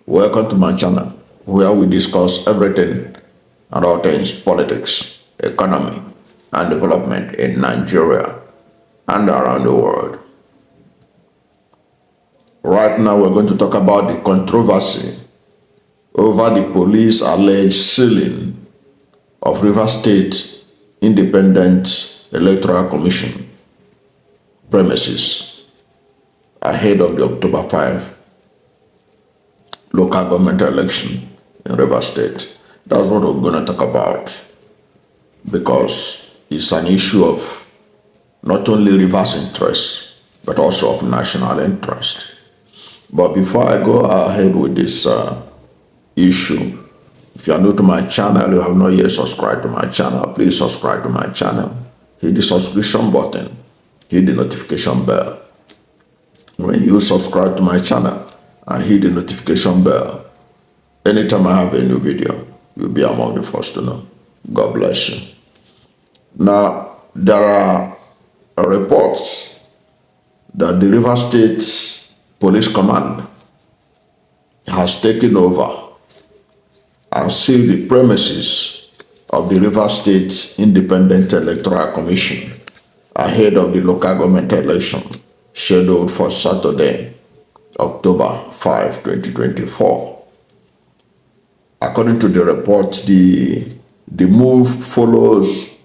Welcome to my channel, where we discuss everything about things politics, economy, and development in Nigeria and around the world. Right now, we're going to talk about the controversy over the police alleged sealing of Rivers State Independent Electoral Commission premises ahead of the October 5 local government election in Rivers State. That's what we're going to talk about, because it's an issue of not only Rivers interest, but also of national interest. But before I go ahead with this issue, if you are new to my channel, you have not yet subscribed to my channel, please subscribe to my channel. Hit the subscription button, hit the notification bell. When you subscribe to my channel and hit the notification bell, anytime I have a new video, you'll be among the first to know. God bless you. Now, there are reports that the River State Police Command has taken over and sealed the premises of the River State Independent Electoral Commission ahead of the local government election scheduled for Saturday, October 5, 2024. According to the report, the move follows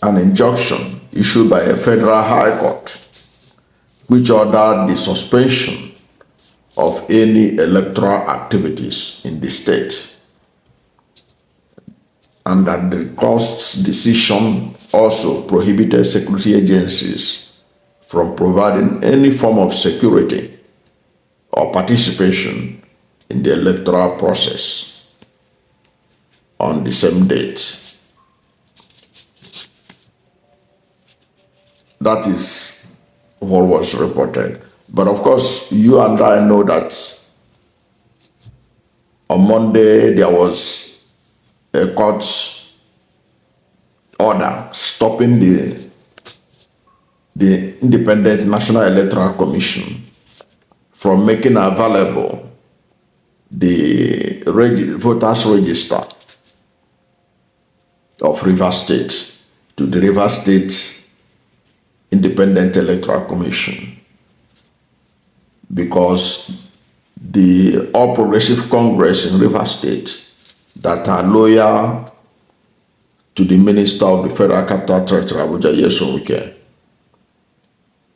an injunction issued by a federal high court, which ordered the suspension of any electoral activities in the state, and that the court's decision also prohibited security agencies from providing any form of security or participation in the electoral process on the same date. That is what was reported. But of course, you and I know that on Monday there was a court order stopping the Independent National Electoral Commission from making available the voters register of Rivers State to the Rivers State Independent Electoral Commission, because the All Progressive Congress in Rivers State that are loyal to the Minister of the Federal Capital Territory, Abuja, Nyesom Wike,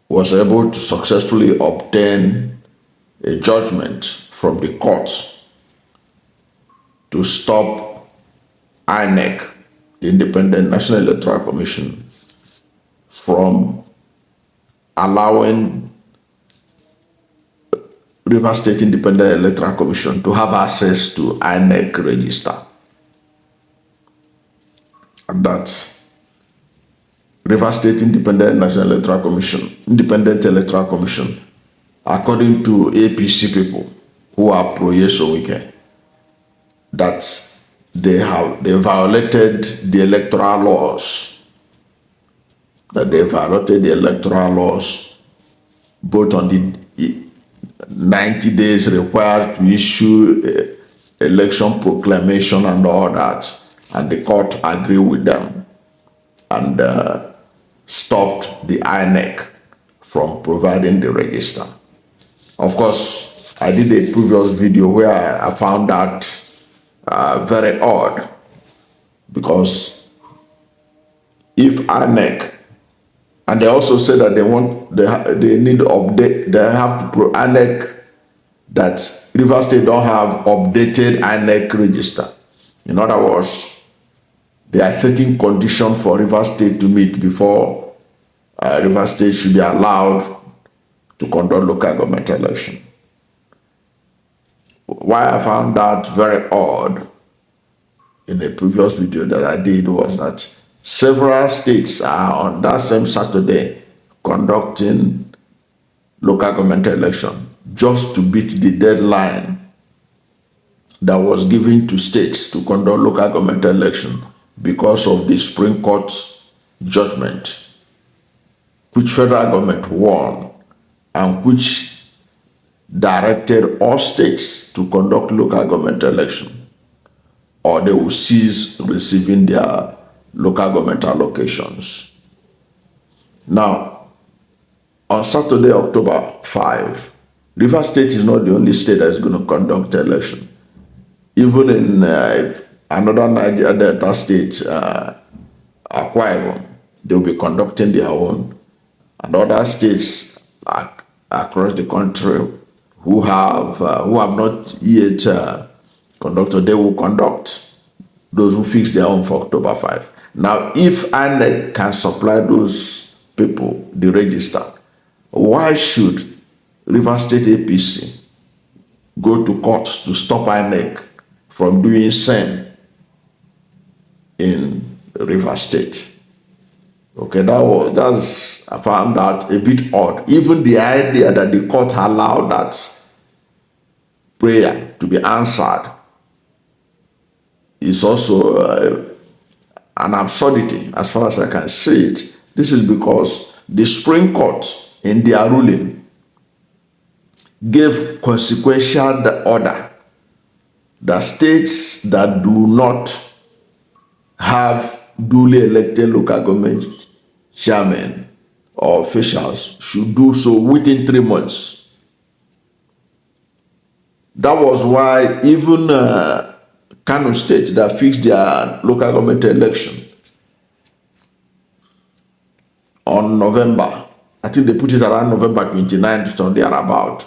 was able to successfully obtain a judgment from the courts to stop INEC, the Independent National Electoral Commission, from allowing Rivers State Independent Electoral Commission to have access to INEC register. And that's Rivers State Independent National Electoral Commission, Independent Electoral Commission, according to APC people who are pro Nyesom Wike, that they violated the electoral laws. That they violated the electoral laws, both on the 90 days required to issue election proclamation and all that, and the court agreed with them and stopped the INEC from providing the register. Of course, I did a previous video where I found that very odd, because if INEC, and they also say that they need to update, they have to INEC, that Rivers State don't have updated INEC register. In other words, there are certain conditions for Rivers State to meet before Rivers State should be allowed to conduct local government election. Why I found that very odd in a previous video that I did was that several states are on that same Saturday conducting local government election just to beat the deadline that was given to states to conduct local government election because of the Supreme Court's judgment, which federal government won and which directed all states to conduct local government election, or they will cease receiving their local government allocations. Now, on Saturday, October 5, Rivers State is not the only state that is going to conduct the election. Even in another Niger Delta state, Akwa Ibom, they will be conducting their own. And other states across the country who have not yet conducted, they will conduct. Those who fix their own for October 5. Now, if INEC can supply those people the register, why should Rivers State APC go to court to stop INEC from doing same in Rivers State? Okay, I found that a bit odd. Even the idea that the court allowed that prayer to be answered is also an absurdity as far as I can see it. This is because the Supreme Court, in their ruling, gave consequential order that states that do not have duly elected local government chairmen or officials should do so within 3 months. That was why even Kano State that fixed their local government election on November, I think they put it around November 29th or thereabout.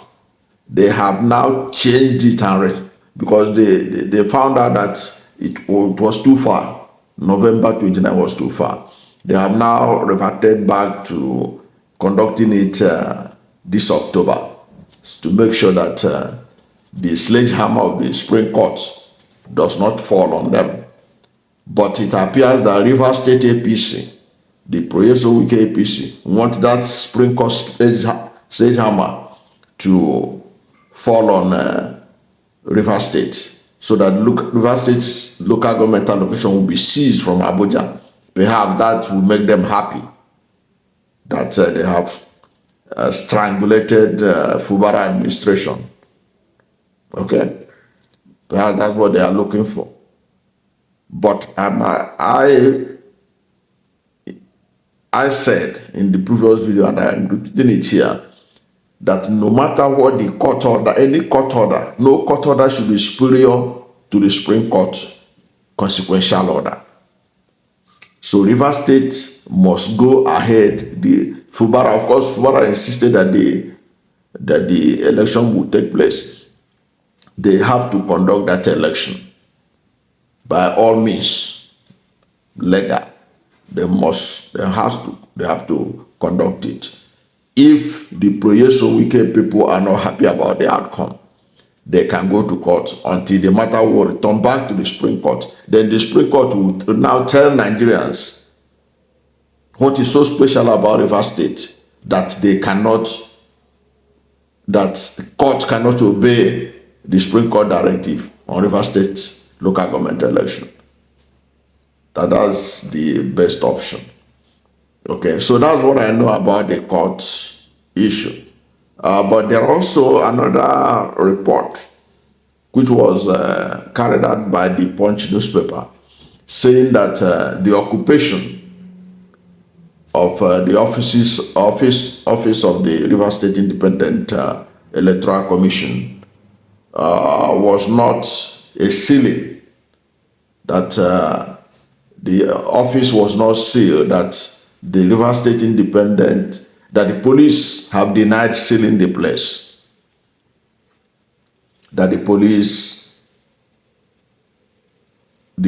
They have now changed it because they found out that it was too far. November 29 was too far. They have now reverted back to conducting it this October to make sure that the sledgehammer of the Supreme Court does not fall on them. But it appears that Rivers State APC, the Nyesom Wike APC, want that Supreme Court sledgehammer to fall on Rivers State, so that Rivers State's local government allocation will be seized from Abuja. Perhaps that will make them happy that they have strangulated Fubara administration. Okay, perhaps that's what they are looking for. But I said in the previous video, and I am repeating it here, that no matter what the court order, any court order, no court order should be superior to the Supreme Court consequential order. So Rivers State must go ahead. Of course, Fubara insisted that the election will take place. They have to conduct that election by all means legal. They have to conduct it. If the Nyesom Wike people are not happy about the outcome, they can go to court until the matter will return back to the Supreme Court. Then the Supreme Court will now tell Nigerians what is so special about Rivers State that court cannot obey the Supreme Court directive on Rivers State local government election. That's the best option. Okay, so that's what I know about the court issue. But there also another report which was carried out by the Punch newspaper, saying that the occupation of the office of the Rivers State Independent Electoral Commission was not a sealing, that the office was not sealed, that the Rivers State Independent, that the police have denied sealing the place, that the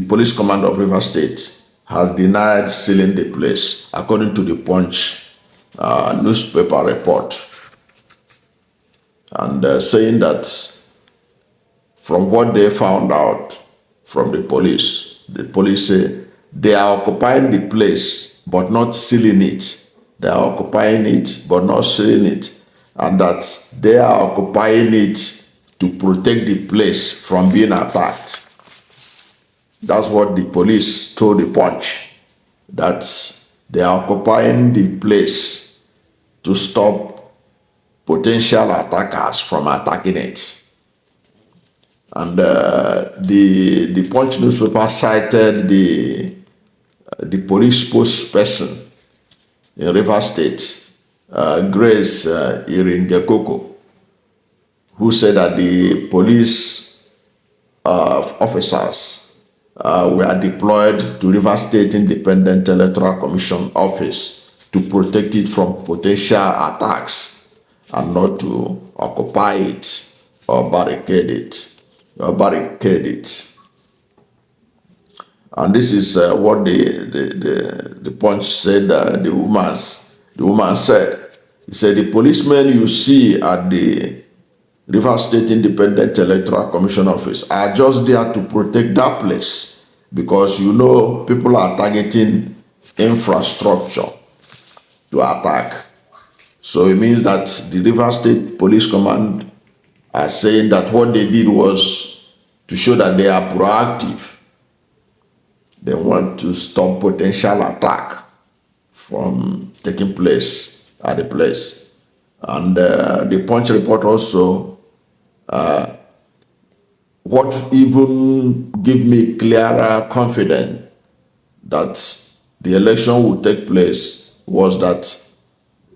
police command of Rivers State has denied sealing the place, according to the Punch newspaper report, and saying that from what they found out from the police say they are occupying the place but not sealing it. They are occupying it but not sealing it, and that they are occupying it to protect the place from being attacked. That's what the police told the Punch, that they are occupying the place to stop potential attackers from attacking it. And the Punch newspaper cited the police spokesperson in Rivers State, Grace Iringekoko, who said that the police officers were deployed to Rivers State Independent Electoral Commission office to protect it from potential attacks and not to occupy it or barricade it. And this is what the Punch said. The woman said. He said the policemen you see at the River State Independent Electoral Commission office are just there to protect that place, because you know people are targeting infrastructure to attack. So it means that the River State Police Command are saying that what they did was to show that they are proactive. They want to stop potential attack from taking place at the place. And the Punch report also, what even give me clearer confidence that the election will take place was that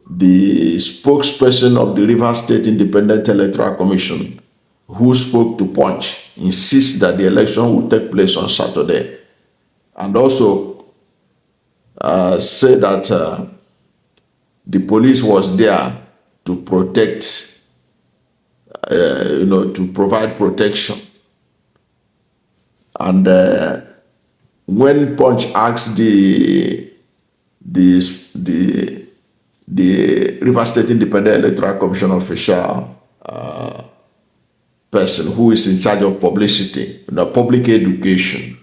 the spokesperson of the River State Independent Electoral Commission, who spoke to Punch, insists that the election will take place on Saturday, and also say that the police was there to protect, to provide protection. And when Punch asked the River State Independent Electoral Commission official person who is in charge of publicity, public education,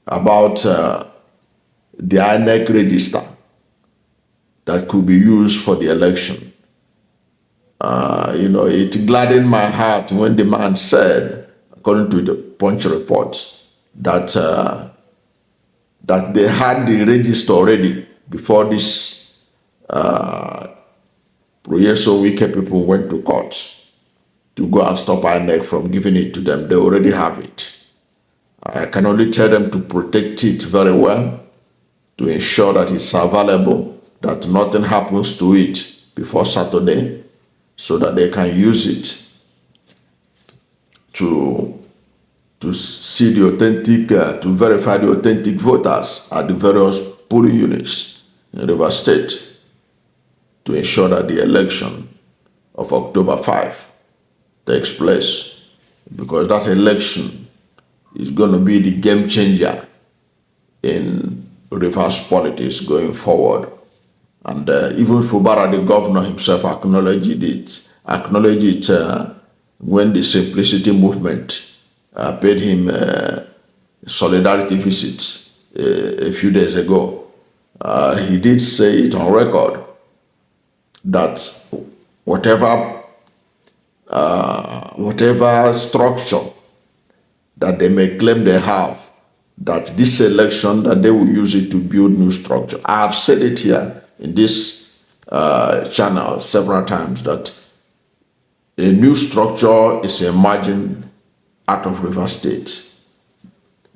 about the INEC register that could be used for the election, it gladdened my heart when the man said, according to the Punch report, that they had the register already before this Nyesom Wike people went to court to go and stop INEC from giving it to them. They already have it. I can only tell them to protect it very well, to ensure that it's available, that nothing happens to it before Saturday, so that they can use it to see the authentic, to verify the authentic voters at the various polling units in River State, to ensure that the election of October 5 takes place, because that election is going to be the game changer in Rivers politics going forward. And even Fubara, the governor himself, acknowledged it when the Simplicity movement paid him solidarity visits a few days ago. He did say it on record that whatever structure that they may claim they have, that this election, that they will use it to build new structure. I have said it here in this channel several times, that a new structure is emerging out of River State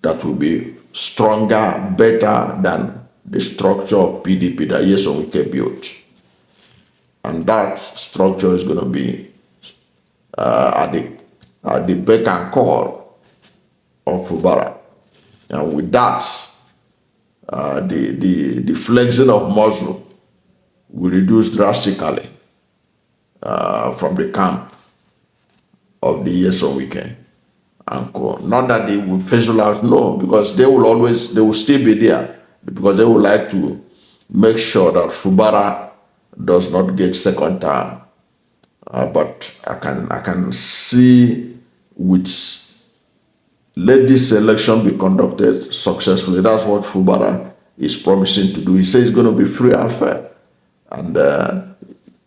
that will be stronger, better than the structure of PDP that Nyesom Wike built. And that structure is going to be at the beck and call of Fubara. And with that, the flexing of muscle will reduce drastically from the camp of the Nyesom Wike and co. Not that they will fizzle out, no, because they will still be there, because they would like to make sure that Fubara does not get second term. But I can see let this election be conducted successfully. That's what Fubara is promising to do. He says it's going to be free and fair, and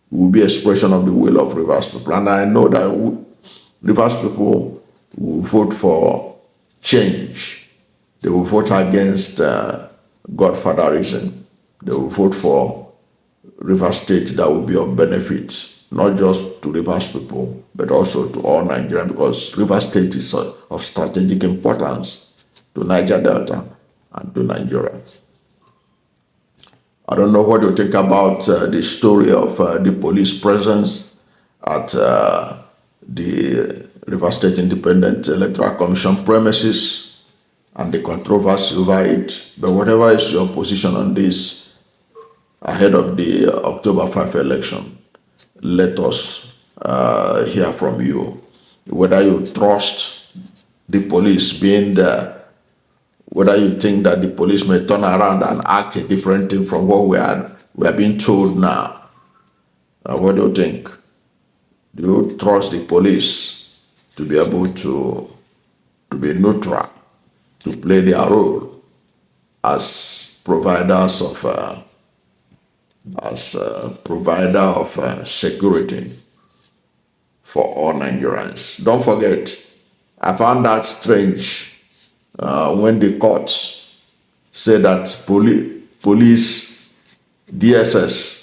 will be expression of the will of Rivers people. And I know that Rivers people will vote for change. They will vote against godfatherism. They will vote for River State that will be of benefit, not just to Rivers people, but also to all Nigeria, because River State is of strategic importance to Niger Delta and to Nigeria. I don't know what you think about the story of the police presence at the River State Independent Electoral Commission premises and the controversy over it. But whatever is your position on this ahead of the October 5 election, let us hear from you. Whether you trust the police being there, whether you think that the police may turn around and act a different thing from what we are being told now. What do you think? Do you trust the police to be able to be neutral, to play their role as providers of security for all Nigerians? Don't forget, I found that strange when the courts say that police, DSS,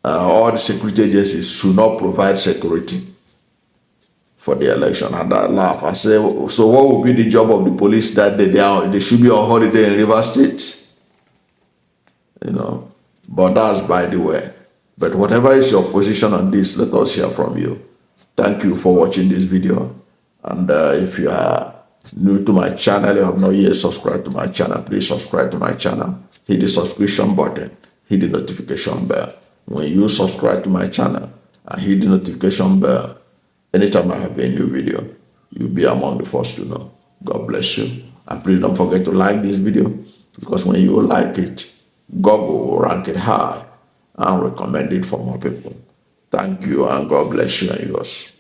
all the security agencies should not provide security for the election. And I laugh. I say, so what will be the job of the police that day? They should be on holiday in River State, But that's by the way. But whatever is your position on this, let us hear from you. Thank you for watching this video. And if you are new to my channel, you have not yet subscribed to my channel, please subscribe to my channel. Hit the subscription button, hit the notification bell. When you subscribe to my channel and hit the notification bell, anytime I have a new video, you'll be among the first to know. God bless you. And please don't forget to like this video, because when you like it, Google will rank it high and recommend it for more people. Thank you, and God bless you and yours.